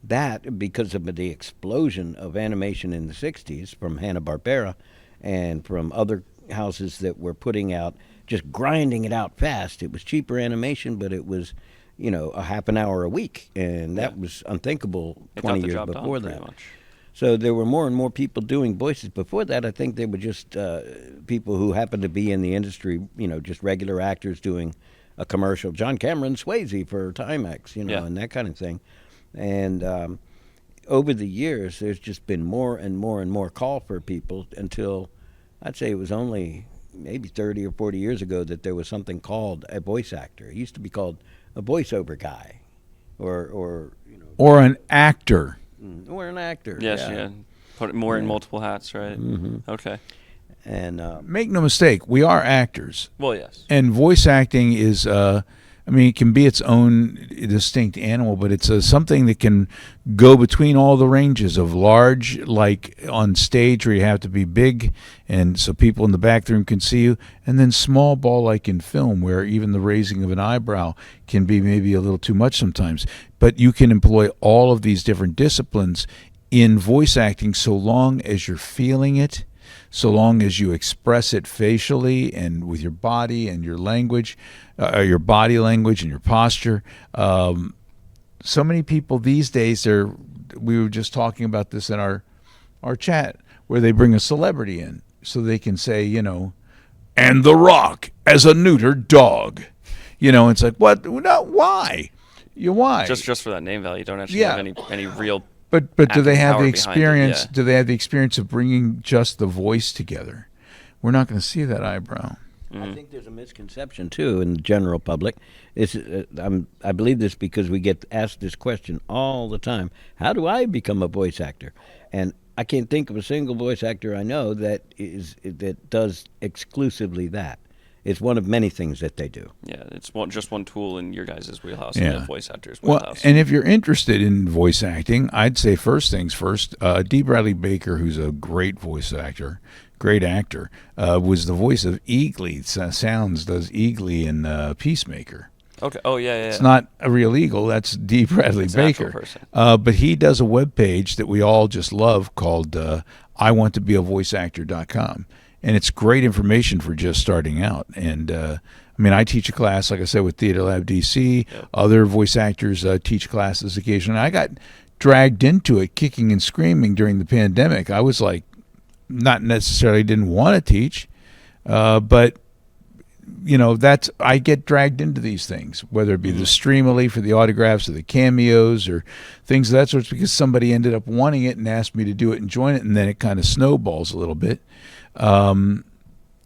that, because of the explosion of animation in the 60s from Hanna-Barbera and from other houses that were putting out, just grinding it out fast. It was cheaper animation, but it was, a half an hour a week. And that was unthinkable 20 years before that. So there were more and more people doing voices. Before that, I think they were just people who happened to be in the industry, just regular actors doing a commercial. John Cameron Swayze for Timex, and that kind of thing. And over the years, there's just been more and more and more call for people until I'd say it was only maybe 30 or 40 years ago that there was something called a voice actor. It used to be called a voiceover guy or an actor. Or an actor. Yes, yeah. Put it more in multiple hats, right? Mm-hmm. Okay. And make no mistake, we are actors. Well, yes. And voice acting is, it can be its own distinct animal, but it's something that can go between all the ranges of large, like on stage where you have to be big, and so people in the back room can see you, and then small ball like in film where even the raising of an eyebrow can be maybe a little too much sometimes. But you can employ all of these different disciplines in voice acting so long as you're feeling it, so long as you express it facially and with your body and your language, your body language and your posture. so many people these days are. We were just talking about this in our chat, where they bring a celebrity in so they can say, and The Rock as a neutered dog. It's like, what? No, why? Why? Just for that name value, you don't actually have any real. But do they have the power behind it, experience? yeah. Do they have the experience of bringing just the voice together? We're not going to see that eyebrow. I think there's a misconception too in the general public. I believe this because we get asked this question all the time. How do I become a voice actor? And I can't think of a single voice actor I know that does exclusively that. It's one of many things that they do. Yeah, it's just one tool in your guys' wheelhouse, Yeah. and the voice actor's wheelhouse. Well, and if you're interested in voice acting, I'd say first things first. D. Bradley Baker, who's a great voice actor, great actor, was the voice of Eagly. Sounds does Eagly in Peacemaker. Okay. Oh yeah. It's not a real eagle. That's D. Bradley It's an actual Baker. person. But he does a web page that we all just love called iwanttobeavoiceactor.com. And it's great information for just starting out. And I teach a class, like I said, with Theater Lab DC. Yep. Other voice actors teach classes occasionally. I got dragged into it kicking and screaming during the pandemic. I was like, not necessarily didn't want to teach, but I get dragged into these things, whether it be the Streamily for the autographs or the cameos or things of that sort, because somebody ended up wanting it and asked me to do it and join it, and then it kind of snowballs a little bit.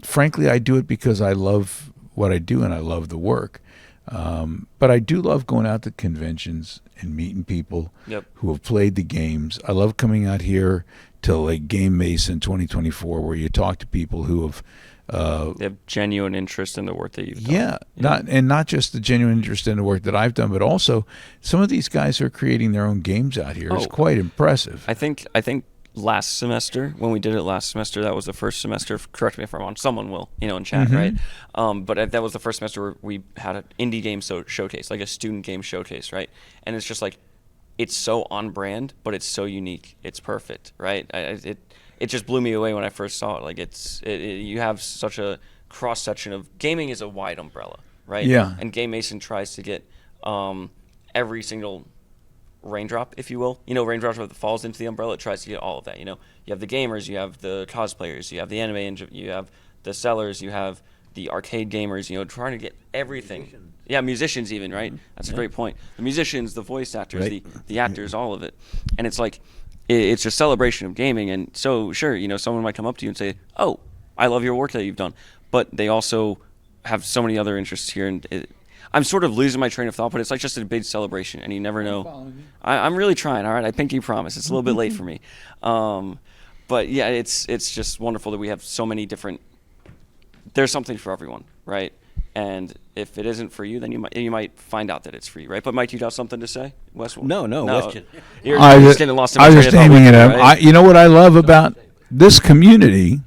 Frankly, I do it because I love what I do and I love the work. But I do love going out to conventions and meeting people who have played the games. I love coming out here to like Game Mason 2024, where you talk to people who have they have genuine interest in the work that you've done. Yeah, not just the genuine interest in the work that I've done, but also some of these guys are creating their own games out here. It's quite impressive. I think last semester, when we did it last semester, that was the first semester, correct me if I'm wrong, someone will, in chat, right? But that was the first semester where we had an indie game showcase, like a student game showcase, right? And it's just like, it's so on brand, but it's so unique. It's perfect, right? It just blew me away when I first saw it. Like you have such a cross section of gaming is a wide umbrella, right? Yeah. And Game Mason tries to get every single raindrop, if you will. Raindrop that falls into the umbrella, it tries to get all of that. You have the gamers, you have the cosplayers, you have the anime, you have the sellers, you have the arcade gamers, trying to get everything. Yeah, musicians even, right? That's a great point. The musicians, the voice actors, the actors, all of it. And it's like, it's a celebration of gaming. And so, sure, someone might come up to you and say, oh, I love your work that you've done. But they also have so many other interests here. And I'm sort of losing my train of thought, but it's like just a big celebration, and you never know. I'm really trying, all right? I pinky promise. It's a little bit late for me. But yeah, it's just wonderful that we have so many different, there's something for everyone, right? And if it isn't for you, then you might find out that it's free, right? But Mike, you got something to say? Wes? No. You're just getting lost in my I was train just of thought naming with it you, up. right? You know what I love about this community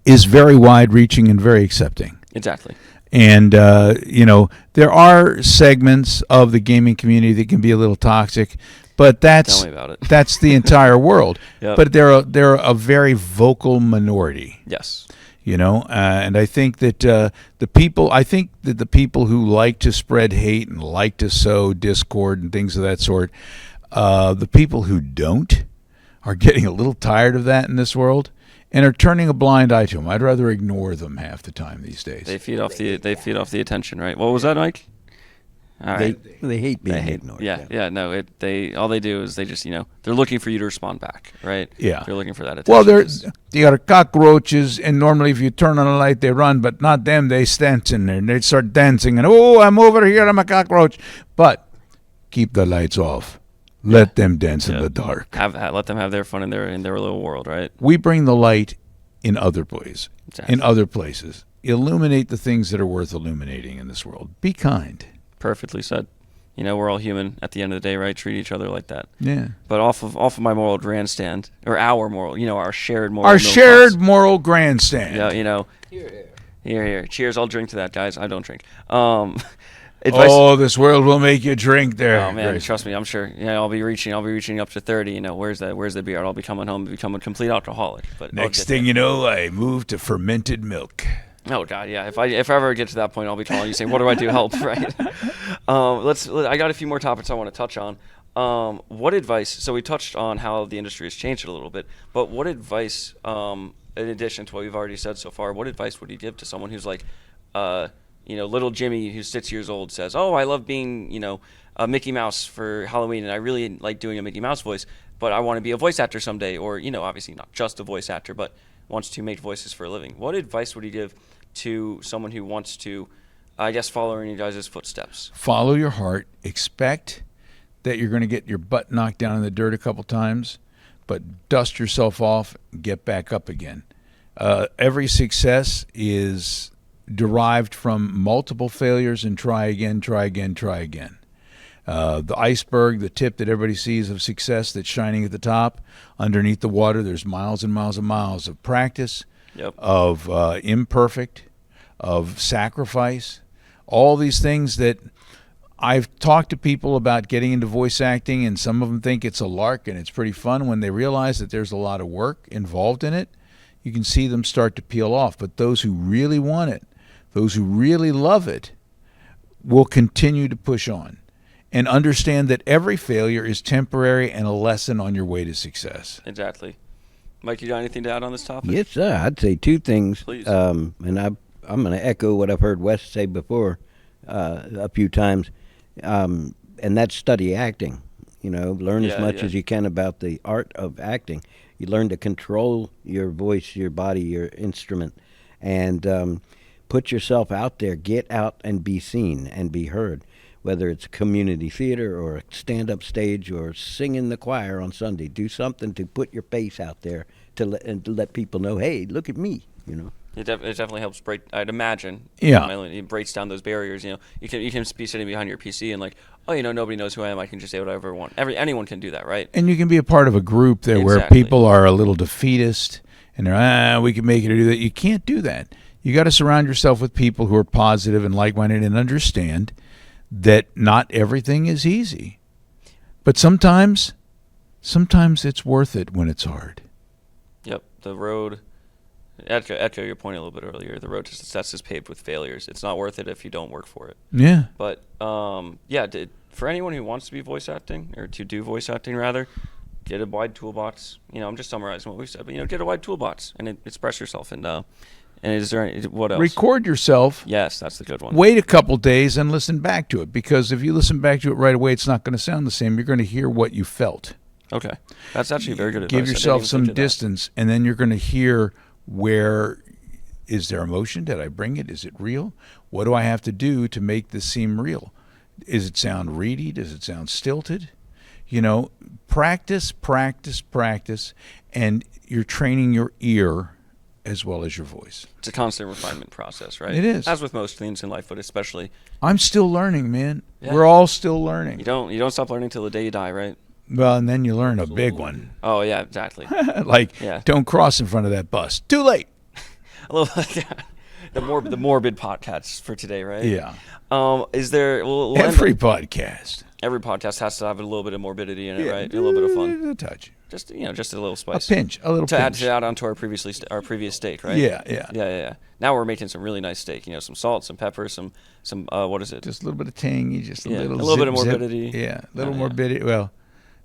is very wide-reaching and very accepting. Exactly. And, there are segments of the gaming community that can be a little toxic, but Tell me about it. that's the entire world. Yep. But they're a very vocal minority. Yes. And I think that the people who like to spread hate and like to sow discord and things of that sort, the people who don't are getting a little tired of that in this world and are turning a blind eye to them. I'd rather ignore them half the time these days. They feed off the attention, right? What was that, Mike? All right. They hate being ignored. Yeah. No, all they do is they just, they're looking for you to respond back, right? Yeah. They're looking for that attention. Well, they are cockroaches, and normally if you turn on a light, they run, but not them. They stand in there, and they start dancing, and, oh, I'm over here, I'm a cockroach. But keep the lights off. Let them dance in the dark. Let them have their fun in their little world, right? We bring the light in other ways, Exactly. in other places. Illuminate the things that are worth illuminating in this world. Be kind. Perfectly said. We're all human at the end of the day, right? Treat each other like that. Yeah. But off of my moral grandstand, or our moral, our shared moral. Our shared moral grandstand. Yeah, Here. Cheers. I'll drink to that, guys. I don't drink. This world will make you drink there. Oh man, Grayson. trust me, I'm sure. Yeah, I'll be reaching up to 30. Where's the beer? I'll be coming home and become a complete alcoholic. But Next thing you know, I moved to fermented milk. Oh God, yeah. If I ever get to that point, I'll be calling you saying, "What do I do? Help!" Right? I got a few more topics I want to touch on. What advice? So we touched on how the industry has changed a little bit, but what advice, in addition to what we've already said so far, what advice would you give to someone who's like, little Jimmy who's 6 years old says, "Oh, I love being, a Mickey Mouse for Halloween, and I really like doing a Mickey Mouse voice, but I want to be a voice actor someday," or obviously not just a voice actor, but wants to make voices for a living. What advice would you give to someone who wants to, I guess, follow in your guys' footsteps? Follow your heart. Expect that you're going to get your butt knocked down in the dirt a couple times, but dust yourself off, get back up again. Every success is derived from multiple failures and try again, try again, try again. The iceberg, the tip that everybody sees of success that's shining at the top, underneath the water, there's miles and miles and miles of practice, of imperfect, of sacrifice, all these things that I've talked to people about getting into voice acting, and some of them think it's a lark and it's pretty fun. When they realize that there's a lot of work involved in it, you can see them start to peel off. But those who really want it, those who really love it, will continue to push on and understand that every failure is temporary and a lesson on your way to success. Exactly. Mike, you got anything to add on this topic? Yes, sir. I'd say two things. Please. And I'm going to echo what I've heard Wes say before a few times. And that's study acting. Learn as much as you can about the art of acting. You learn to control your voice, your body, your instrument, and put yourself out there. Get out and be seen and be heard, whether it's community theater or a stand-up stage or sing in the choir on Sunday. Do something to put your face out there to let people know, hey, look at me, It definitely helps break. I'd imagine. Yeah. It breaks down those barriers. You can be sitting behind your PC and like, nobody knows who I am. I can just say whatever I want. Anyone can do that, right? And you can be a part of a group there where Exactly. people are a little defeatist and they're, we can make it or do that. You can't do that. You got to surround yourself with people who are positive and like-minded and understand that not everything is easy. But sometimes it's worth it when it's hard. Yep. The road. Echo your point a little bit earlier. The road to success is paved with failures. It's not worth it if you don't work for it. Yeah. But for anyone who wants to be voice acting, or to do voice acting rather, get a wide toolbox. I'm just summarizing what we've said, but get a wide toolbox and express yourself. And is there what else? Record yourself. Yes, that's the good one. Wait a couple days and listen back to it, because if you listen back to it right away, it's not going to sound the same. You're going to hear what you felt. Okay, that's actually very good advice. Give yourself some distance, and then you're going to hear, where is there emotion? Did I bring it? Is it real? What do I have to do to make this seem real? Does it sound reedy? Does it sound stilted? Practice, practice, practice, and you're training your ear as well as your voice. It's a constant refinement process, right? It is. As with most things in life, but especially. I'm still learning, man. Yeah. We're all still learning. You don't stop learning till the day you die, right? Well, and then you learn a big one. Oh yeah, exactly. Don't cross in front of that bus. Too late. A little the morbid podcast for today, right? Yeah. Is there every podcast has to have a little bit of morbidity in it, right? A little bit of fun. A touch. Just just a little spice. A little pinch. To add onto our previous steak, right? Yeah. Now we're making some really nice steak. Some salt, some pepper, some what is it? Just a little bit of tangy, just a little. A little bit of zip. morbidity. Yeah, a little morbidity. Well,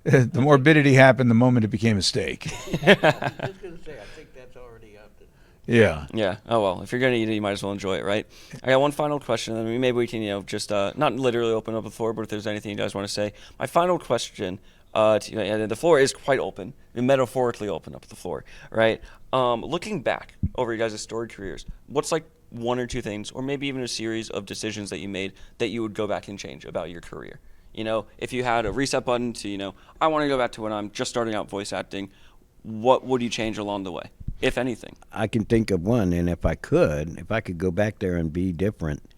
the morbidity happened the moment it became a steak. I was going to say, I think that's already out there. Yeah. Yeah. Oh well, if you're gonna eat it, you might as well enjoy it, right? I got one final question, and maybe we can, just not literally open up the floor, but if there's anything you guys want to say. My final question. The floor is quite open. We metaphorically open up the floor, right? Looking back over your guys' storied careers, what's like one or two things, or maybe even a series of decisions that you made that you would go back and change about your career? If you had a reset button to, I want to go back to when I'm just starting out voice acting, what would you change along the way, if anything? I can think of one, and if I could go back there and be different,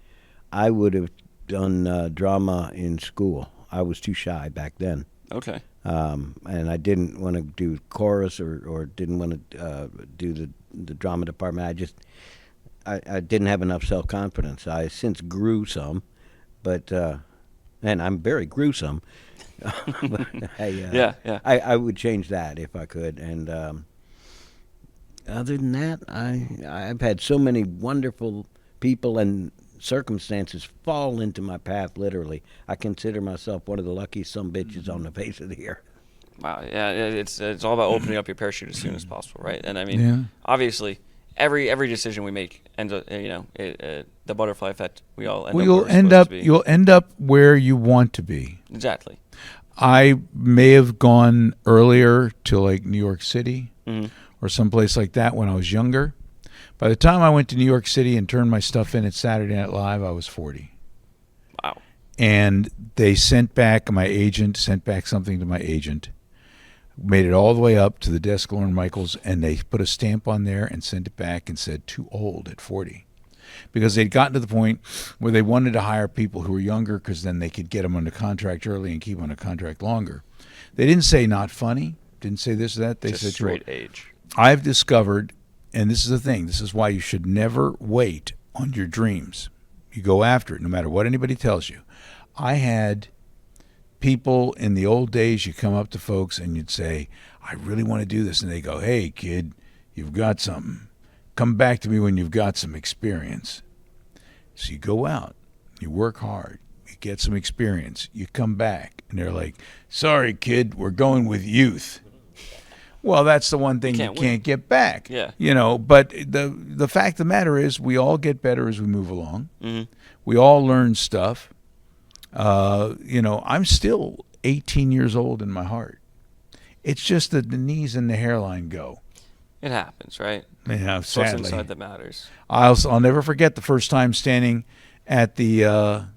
I would have done drama in school. I was too shy back then. Okay. And I didn't want to do chorus or didn't want to do the drama department. I didn't have enough self-confidence. I since grew some, but and I'm very gruesome. But I would change that if I could. And other than that, I've had so many wonderful people and circumstances fall into my path. Literally, I consider myself one of the luckiest bitches on the face of the earth. Wow, yeah, it's all about opening up your parachute as soon as possible, right? And I mean, Yeah. obviously, every decision we make ends up, the butterfly effect. We all end Well, up you'll where we're end supposed up to be. you'll end up where you want to be. Exactly. I may have gone earlier to like New York City Mm-hmm. or someplace like that when I was younger. By the time I went to New York City and turned my stuff in at Saturday Night Live, I was 40. Wow. And they sent back something to my agent, made it all the way up to the desk of Lorne Michaels, and they put a stamp on there and sent it back and said, too old at 40. Because they'd gotten to the point where they wanted to hire people who were younger because then they could get them under contract early and keep them under contract longer. They didn't say not funny, didn't say this or that. They Just said straight age. I've discovered, and this is the thing, this is why you should never wait on your dreams. You go after it, no matter what anybody tells you. I had people in the old days, you come up to folks and you'd say, I really want to do this. And they go, hey, kid, you've got something. Come back to me when you've got some experience. So you go out, you work hard, you get some experience, you come back, and they're like, sorry, kid, we're going with youth. Well, that's the one thing you can't get back. Yeah. But the fact of the matter is we all get better as we move along. Mm-hmm. We all learn stuff. I'm still 18 years old in my heart. It's just that the knees and the hairline go. It happens, right? Yeah, It's what's sadly. inside that matters. I'll never forget the first time standing at the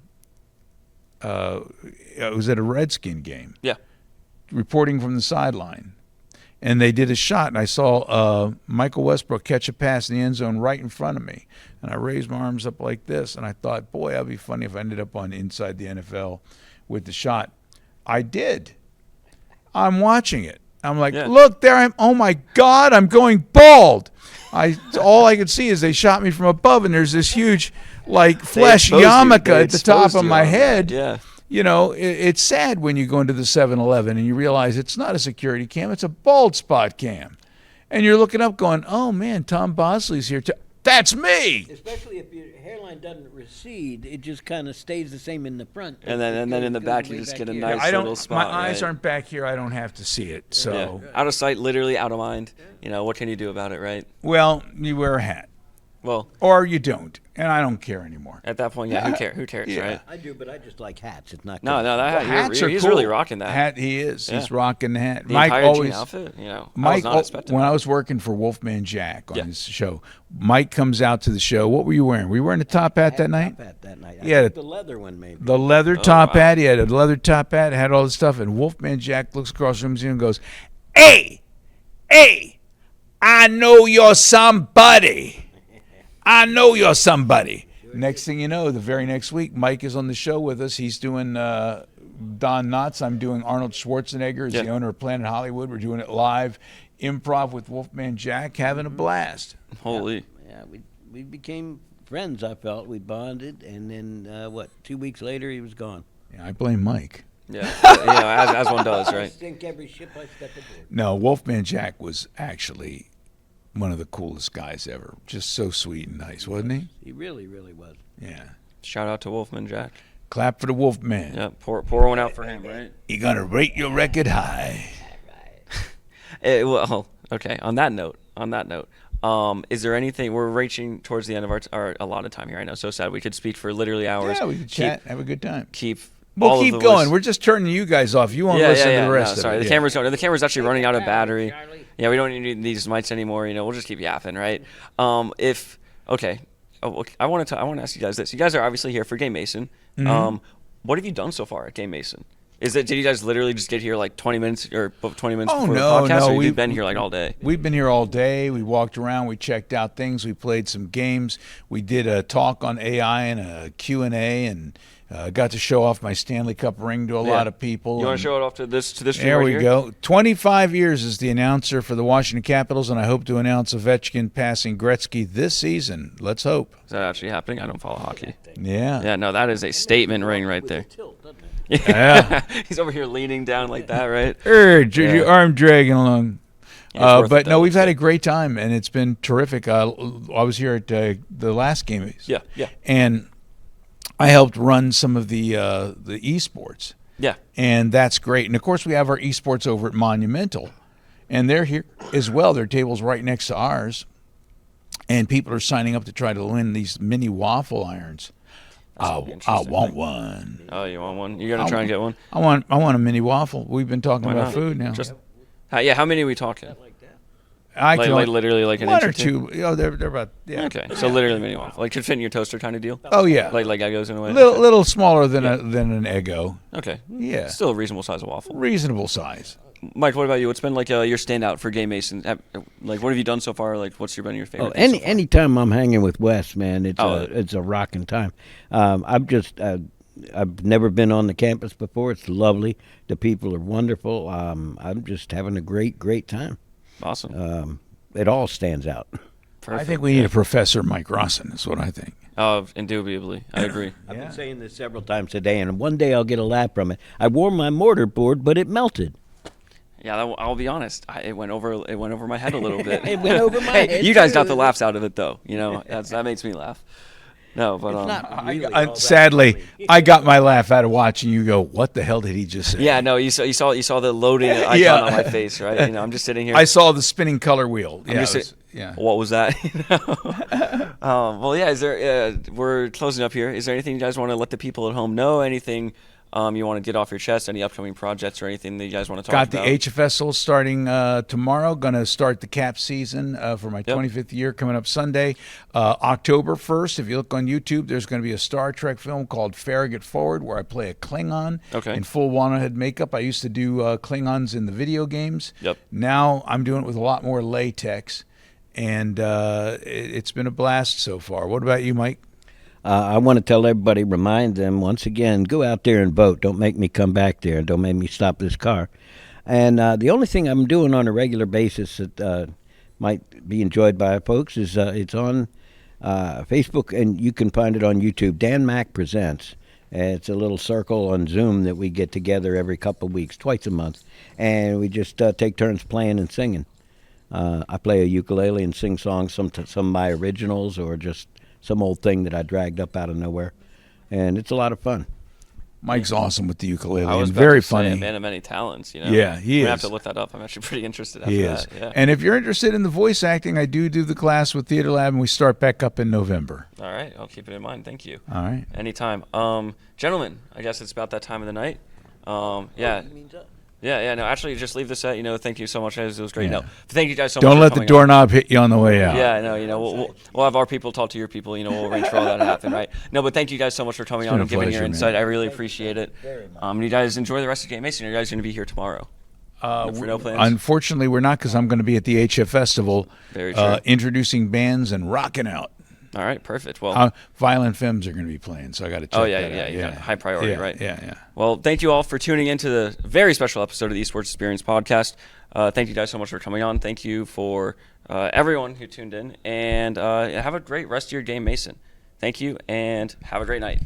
it was at a Redskin game. Yeah. Reporting from the sideline. And they did a shot, and I saw Michael Westbrook catch a pass in the end zone right in front of me. And I raised my arms up like this, and I thought, boy, that'd be funny if I ended up on Inside the NFL with the shot. I did. I'm watching it. I'm like, look, there I am. Oh, my God, I'm going bald. All I could see is they shot me from above, and there's this huge, flesh yarmulke at the top of my head. Yeah. It's sad when you go into the 7-Eleven and you realize it's not a security cam, it's a bald spot cam. And you're looking up going, oh, man, Tom Bosley's here too. That's me! Especially if your hairline doesn't recede, it just kind of stays the same in the front. And then in the back, you just get a nice little spot. My eyes aren't back here. I don't have to see it. So out of sight, literally out of mind. What can you do about it, right? Well, you wear a hat. Well, or you don't, and I don't care anymore. At that point, yeah, who cares, right? I do, but I just like hats. It's not. No, that hats are he's cool. really rocking that hat. He is. Yeah. He's rocking the hat. The Mike entire always jean outfit. I Mike, was not expecting when that. I was working for Wolfman Jack on his show, Mike comes out to the show. What were you wearing? Were you wearing a top hat that night? Top hat that night. Yeah, the leather one maybe. The leather top hat. He had a leather top hat. Had all this stuff, and Wolfman Jack looks across the room and goes, "Hey, I know you're somebody." I know you're somebody. Next thing you know, the very next week, Mike is on the show with us. He's doing Don Knotts. I'm doing Arnold Schwarzenegger as the owner of Planet Hollywood. We're doing it live, improv with Wolfman Jack, having a blast. Holy. Yeah, we became friends, I felt. We bonded, and then, 2 weeks later, he was gone. Yeah, I blame Mike. Yeah, as one does, right? I sink every ship I step aboard. No, Wolfman Jack was actually one of the coolest guys ever. Just so sweet and nice, wasn't he? He really, really was. Yeah. Shout out to Wolfman Jack. Clap for the Wolfman. Yeah, pour one out for him, right? You're going to rate your record high. Well, okay. On that note, is there anything, we're reaching towards the end of our allotted time here. I know, so sad. We could speak for literally hours. Yeah, we could chat, have a good time. We'll keep going. We're just turning you guys off. You won't listen to the rest of it. Sorry, the camera's going. The camera's actually running out of battery. Yeah, we don't need these mics anymore. We'll just keep yapping, right? I want to ask you guys this. You guys are obviously here for Game Mason. Mm-hmm. What have you done so far at Game Mason? Did you guys literally just get here like 20 minutes before the podcast? Or you've been here like all day? We've been here all day. We walked around. We checked out things. We played some games. We did a talk on AI and a Q&A and got to show off my Stanley Cup ring to a lot of people. You want to show it off to this There right we here? go. 25 years as the announcer for the Washington Capitals, and I hope to announce Ovechkin passing Gretzky this season. Let's hope. Is that actually happening? I don't follow hockey. Yeah. Yeah, no, that is a statement ring right there. Tilt, doesn't it? Yeah. He's over here leaning down like that, right? Your arm dragging along. Yeah, but no, we've had a great time, and it's been terrific. I was here at the last game. Yeah. And I helped run some of the esports, Yeah. and that's great. And of course, we have our esports over at Monumental, and they're here as well. Their table's right next to ours, and people are signing up to try to win these mini waffle irons. I want one. Oh, you want one? You're gonna try and get one? I want a mini waffle. We've been talking Why about not? food now. Yeah. How many are we talking? I can Like literally like an one inch or or two. two. They're about Okay, so literally mini waffle. Like could fit in your toaster kind of deal. Oh yeah, Like Eggos in a way. little smaller than an Eggo. Okay. Yeah, Still a reasonable size of waffle. reasonable size. Mike, what about you? What's been like your standout for Game Mason? Like, what have you done so far? Like, what's been your favorite? Any time I'm hanging with Wes, man, Oh. it's a rocking time. I've never been on the campus before. It's lovely. The people are wonderful. I'm just having a great time. Awesome. It all stands out. Perfect. I think we need a Professor Mike Rosson. Is what I think. Indubitably, I agree. I've been saying this several times today, and one day I'll get a laugh from it. I wore my mortar board, but it melted. Yeah, I'll be honest. It went over my head a little bit. It went over my Hey, head, you guys too. got the laughs out of it, though. You know, that makes me laugh. No, but It's not really all that Sadly, funny. I got my laugh out of watching you go. What the hell did he just say? yeah, no, you saw the loading icon Yeah. on my face, right? You know, I'm just sitting here. I saw the spinning color wheel. I'm Yeah, just it was- sit- yeah. What was that? Well, yeah. Is there? We're closing up here. Is there anything you guys want to let the people at home know? Anything you want to get off your chest? Any upcoming projects or anything that you guys want to talk Got about? the HFSL starting tomorrow. Going to start the cap season for my Yep. 25th year coming up Sunday. October 1st, if you look on YouTube, there's going to be a Star Trek film called Farragut Forward where I play a Klingon Okay. in full Wanted makeup. I used to do Klingons in the video games. Yep. Now I'm doing it with a lot more latex, and it's been a blast so far. What about you, Mike? I want to tell everybody, remind them once again, go out there and vote. Don't make me come back there. Don't make me stop this car. And the only thing I'm doing on a regular basis that might be enjoyed by folks is it's on Facebook, and you can find it on YouTube. Dan Mack Presents. It's a little circle on Zoom that we get together every couple of weeks, twice a month, and we just take turns playing and singing. I play a ukulele and sing songs, some of my originals or just some old thing that I dragged up out of nowhere, and it's a lot of fun. Mike's awesome with the ukulele I was and about very to say, funny. a man of many talents. You know. Yeah, he I'm gonna is. have to look that up. I'm actually pretty interested after He that. is. Yeah. And if you're interested in the voice acting, I do the class with Theater Lab, and we start back up in November. All right, I'll keep it in mind. Thank you. All right. Anytime. Gentlemen, I guess it's about that time of the night. Yeah. Yeah, no, actually, just leave this at, thank you so much, guys. It was great. Yeah. No, thank you guys so much. Don't for let the coming on. doorknob hit you on the way out. Yeah, no, we'll have our people talk to your people. We'll arrange for all that to happen, right? No, but thank you guys so much for coming on been and a giving your pleasure, insight. man. I really appreciate it. You guys enjoy the rest of Game Mason. You guys going to be here tomorrow. For no plans? Unfortunately, we're not because I'm going to be at the HF Festival Very true. introducing bands and rocking out. All right, perfect. Well, Violent Femmes are going to be playing, so I got to check oh yeah, that yeah, out. you got high priority, Yeah, right? Yeah. Well, thank you all for tuning into the very special episode of the Esports Experience podcast. Thank you guys so much for coming on. Thank you for everyone who tuned in, and have a great rest of your game, Mason. Thank you, and have a great night.